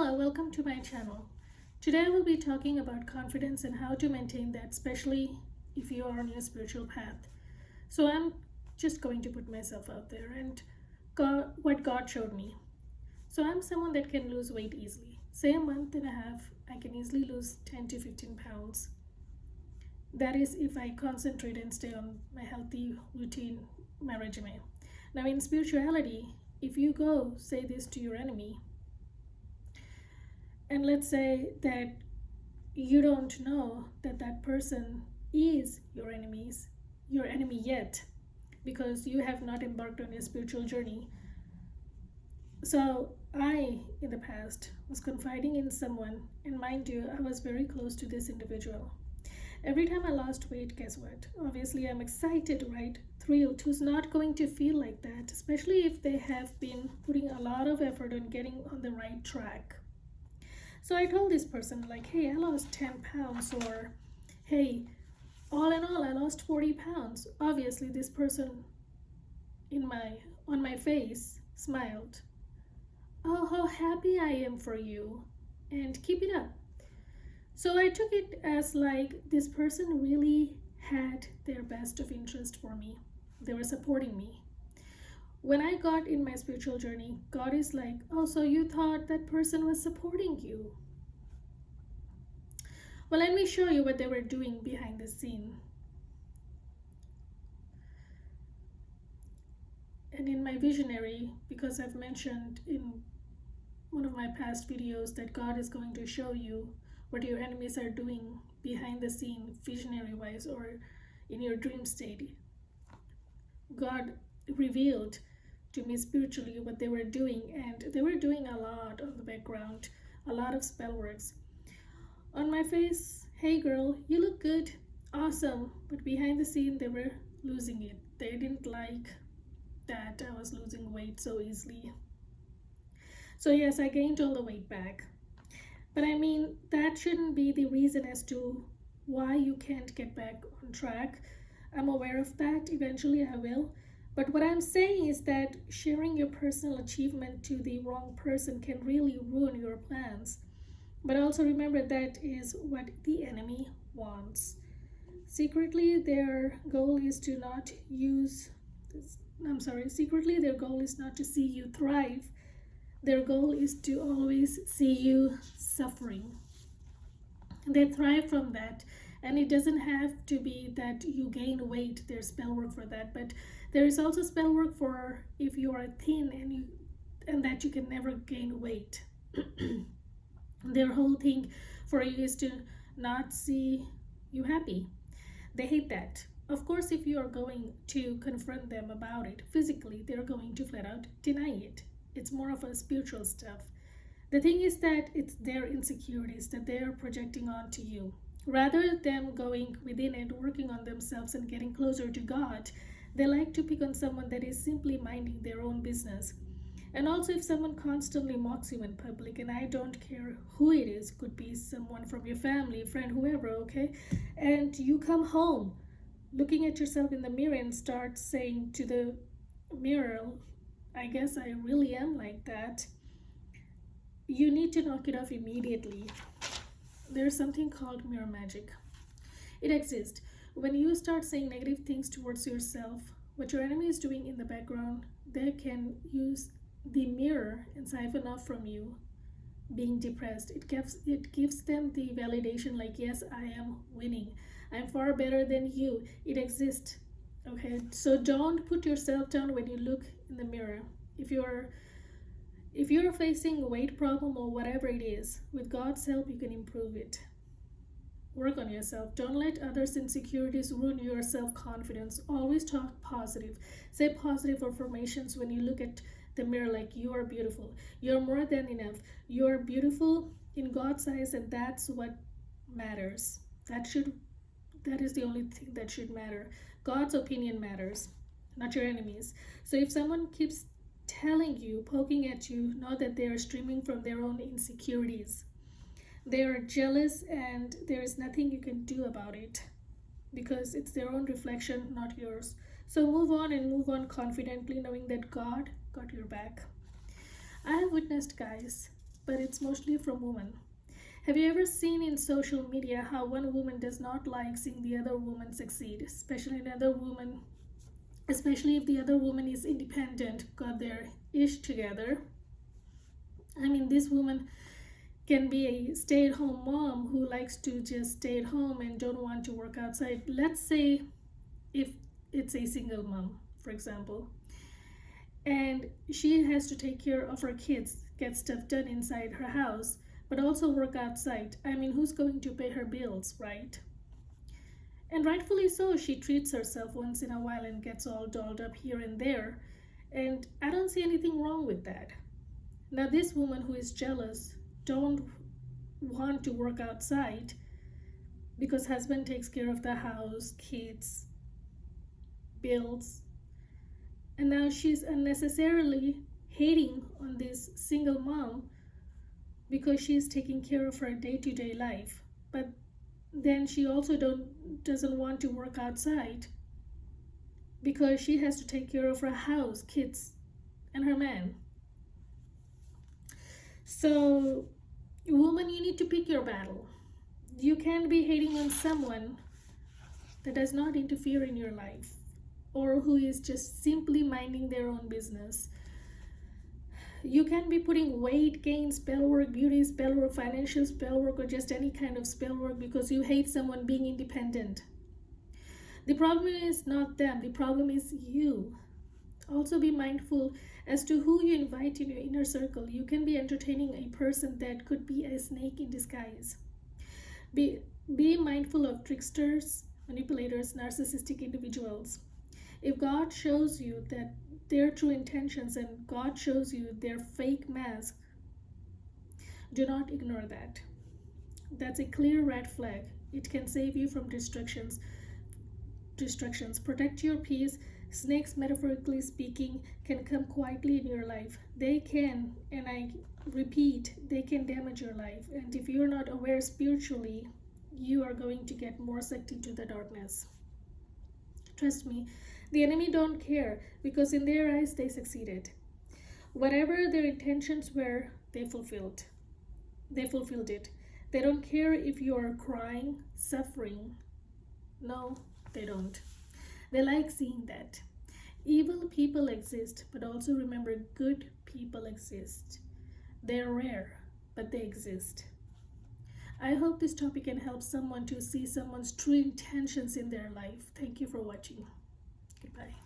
Hello, welcome to my channel. Today I will be talking about confidence and how to maintain that, especially if you are on your spiritual path. So I'm just going to put myself out there and what God showed me. So I'm someone that can lose weight easily. Say a month and a half, I can easily lose 10 to 15 pounds. That is if I concentrate and stay on my healthy routine, my regimen. Now in spirituality, if you go say this to your enemy, and let's say that you don't know that that person is your enemy yet, because you have not embarked on a spiritual journey. So I, in the past, was confiding in someone, and mind you, I was very close to this individual. Every time I lost weight, guess what? Obviously, I'm excited, right? Thrilled. Who's not going to feel like that, especially if they have been putting a lot of effort on getting on the right track? So I told this person, like, hey, I lost 10 pounds, or hey, all in all, I lost 40 pounds. Obviously, this person on my face smiled. Oh, how happy I am for you, and keep it up. So I took it as like this person really had their best of interest for me. They were supporting me. When I got in my spiritual journey, God is like, oh, so you thought that person was supporting you? Well, let me show you what they were doing behind the scene. And in my visionary, because I've mentioned in one of my past videos that God is going to show you what your enemies are doing behind the scene, visionary wise, or in your dream state. God revealed to me spiritually what they were doing, and they were doing a lot on the background, a lot of spell works. On my face, hey girl, you look good, awesome, but behind the scene they were losing it. They didn't like that I was losing weight so easily. So yes, I gained all the weight back. But I mean, that shouldn't be the reason as to why you can't get back on track. I'm aware of that. Eventually I will. But what I'm saying is that sharing your personal achievement to the wrong person can really ruin your plans. But also remember that is what the enemy wants. Secretly, their goal is to not use, secretly, their goal is not to see you thrive. Their goal is to always see you suffering. They thrive from that. And it doesn't have to be that you gain weight. There's spell work for that. But there is also spell work for if you are thin and that you can never gain weight. Their whole thing for you is to not see you happy. They hate that. Of course, if you are going to confront them about it physically, they're going to flat out deny it. It's more of a spiritual stuff. The thing is that it's their insecurities that they're projecting onto you. Rather than going within and working on themselves and getting closer to God, they like to pick on someone that is simply minding their own business. And also, if someone constantly mocks you in public, and I don't care who it is, could be someone from your family, friend, whoever, okay? And you come home looking at yourself in the mirror and start saying to the mirror, I guess I really am like that. You need to knock it off immediately. There's something called mirror magic. It exists. When you start saying negative things towards yourself, what your enemy is doing in the background, they can use the mirror and siphon off from you being depressed. It gives them the validation, like, yes, I am winning, I'm far better than you. It exists. Okay, so don't put yourself down when you look in the mirror. If you're facing a weight problem or whatever it is, with God's help you can improve it. Work on yourself. Don't let others' insecurities ruin your self-confidence. Always talk positive. Say positive affirmations when you look at the mirror, like, you are beautiful. You're more than enough. You're beautiful in God's eyes, and that's what matters. That is the only thing that should matter. God's opinion matters, not your enemies. So if someone keeps telling you, poking at you, know that they are streaming from their own insecurities. They are jealous, and there is nothing you can do about it because it's their own reflection, not yours. So move on, and move on confidently, knowing that God got your back. I have witnessed guys but it's mostly from women. Have you ever seen in social media how one woman does not like seeing the other woman succeed, especially if the other woman is independent, got their ish together? I mean, this woman can be a stay-at-home mom who likes to just stay at home and don't want to work outside. Let's say if it's a single mom, for example, and she has to take care of her kids, get stuff done inside her house, but also work outside. I mean, who's going to pay her bills, right? And rightfully so, she treats herself once in a while and gets all dolled up here and there. And I don't see anything wrong with that. Now, this woman who is jealous don't want to work outside because husband takes care of the house, kids, bills, and now she's unnecessarily hating on this single mom because she's taking care of her day-to-day life. But then she also doesn't want to work outside because she has to take care of her house, kids, and her man. So, woman, you need to pick your battle. You can't be hating on someone that does not interfere in your life or who is just simply minding their own business. You can be putting weight gain, spell work, beauty spell work, financial spell work, or just any kind of spell work because you hate someone being independent. The problem is not them, the problem is you. Also be mindful as to who you invite in your inner circle. You can be entertaining a person that could be a snake in disguise. Be mindful of tricksters, manipulators, narcissistic individuals. If God shows you that their true intentions and God shows you their fake mask, do not ignore that. That's a clear red flag. It can save you from distractions. Protect your peace. Snakes, metaphorically speaking, can come quietly in your life. They can, and I repeat, they can damage your life. And if you're not aware spiritually, you are going to get more sucked into the darkness. Trust me, the enemy don't care because in their eyes they succeeded. Whatever their intentions were, they fulfilled. They fulfilled it. They don't care if you are crying, suffering. No, they don't. They like seeing that. Evil people exist, but also remember good people exist. They're rare, but they exist. I hope this topic can help someone to see someone's true intentions in their life. Thank you for watching. Goodbye.